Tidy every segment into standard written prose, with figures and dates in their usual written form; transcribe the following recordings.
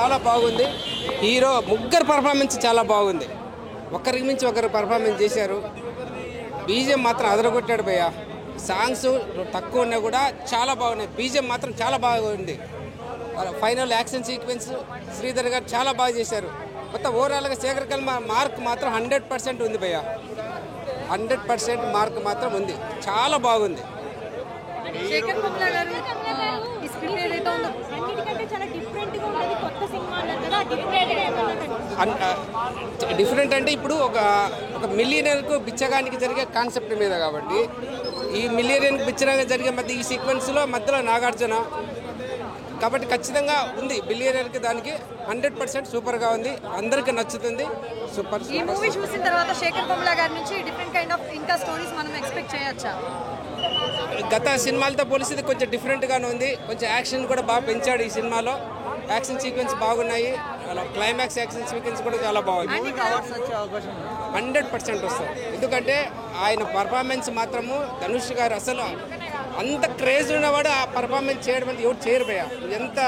చాలా బాగుంది. హీరో ముగ్గురు పర్ఫార్మెన్స్ చాలా బాగుంది. ఒకరికి మించి ఒకరు పర్ఫార్మెన్స్ చేశారు. బీజిఎం మాత్రం అదరగొట్టాడు భయ్య. సాంగ్స్ తక్కువ ఉన్నా కూడా చాలా బాగున్నాయి. బీజిఎం మాత్రం చాలా బాగుంది. ఫైనల్ యాక్షన్ సీక్వెన్స్ శ్రీధర్ గారు చాలా బాగా చేశారు. మొత్తం ఓవరాల్గా శేఖర్ కల్మ మార్క్ మాత్రం 100% ఉంది భయ్య. 100% మార్క్ మాత్రం ఉంది. చాలా బాగుంది. శేఖర్ కమ్లా గారు ఈ స్క్రిప్ట్ ఏదైతే ఉందో అన్నిటికంటే చాలా డిఫరెంట్గా ఉంటుంది. కొత్త సినిమా డిఫరెంట్ అంటే ఇప్పుడు ఒక మిలియనర్కు బిచ్చగానికి జరిగే కాన్సెప్ట్ మీద కాబట్టి ఈ మిలియనర్కి బిచ్చగానికి జరిగే మధ్య ఈ సీక్వెన్స్లో మధ్యలో నాగార్జున కాబట్టి ఖచ్చితంగా ఉంది. బిలియనర్కి దానికి 100% సూపర్గా ఉంది. అందరికీ నచ్చుతుంది. సూపర్. ఈ మూవీ చూసిన తర్వాత శేఖర్ కమ్లా గారి నుంచి డిఫరెంట్ కైండ్ ఆఫ్ ఇంకా స్టోరీస్ మనం ఎక్స్పెక్ట్ చేయొచ్చా? గత సినిమాలతో పోలిస్తే కొంచెం డిఫరెంట్గానే ఉంది. కొంచెం యాక్షన్ కూడా బాగా పెంచాడు ఈ సినిమాలో. యాక్షన్ సీక్వెన్స్ బాగున్నాయి. అలా క్లైమాక్స్ యాక్షన్ సీక్వెన్స్ కూడా చాలా బాగుంది. 100% వస్తుంది. ఎందుకంటే ఆయన పర్ఫార్మెన్స్ మాత్రము ధనుష్ గారు అసలు అంత క్రేజ్ ఉన్నవాడు ఆ పర్ఫార్మెన్స్ చేయడం అంటే ఎవరు చేయరు భయ్య. ఎంత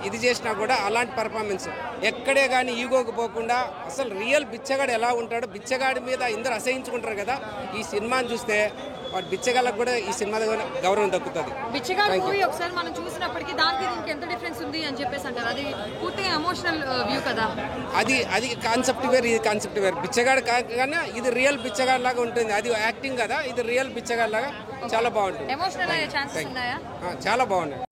ఇది చేసినా కూడా అలాంటి పర్ఫార్మెన్స్ ఎక్కడే కానీ ఈగోకి పోకుండా అసలు రియల్ బిచ్చగాడు ఎలా ఉంటాడో బిచ్చగాడి మీద అందరూ అసహించుకుంటారు కదా. ఈ సినిమాని చూస్తే వాడు బిచ్చగాళ్ళకు కూడా ఈ సినిమా దగ్గర గౌరవం దక్కుతుంది. బిచ్చగాడు మూవీ ఒకసారి మనం చూసినప్పటికీ దానికి దీనికి ఎంత డిఫరెన్స్ ఉంది అని చెప్పేసి అంటారు. అది పూర్తిగా ఎమోషనల్ వ్యూ కదా. అది కాన్సెప్ట్ వేరు, ఇది కాన్సెప్ట్ వేరు. బిచ్చగాడు కాగానే ఇది రియల్ బిచ్చగాడు లాగా ఉంటుంది. అది యాక్టింగ్ కదా, ఇది రియల్ బిచ్చగాడు లాగా చాలా బాగుంటుంది. ఎమోషనల్ అయ్యే ఛాన్సెస్ ఉన్నాయా? చాలా బాగున్నాయి.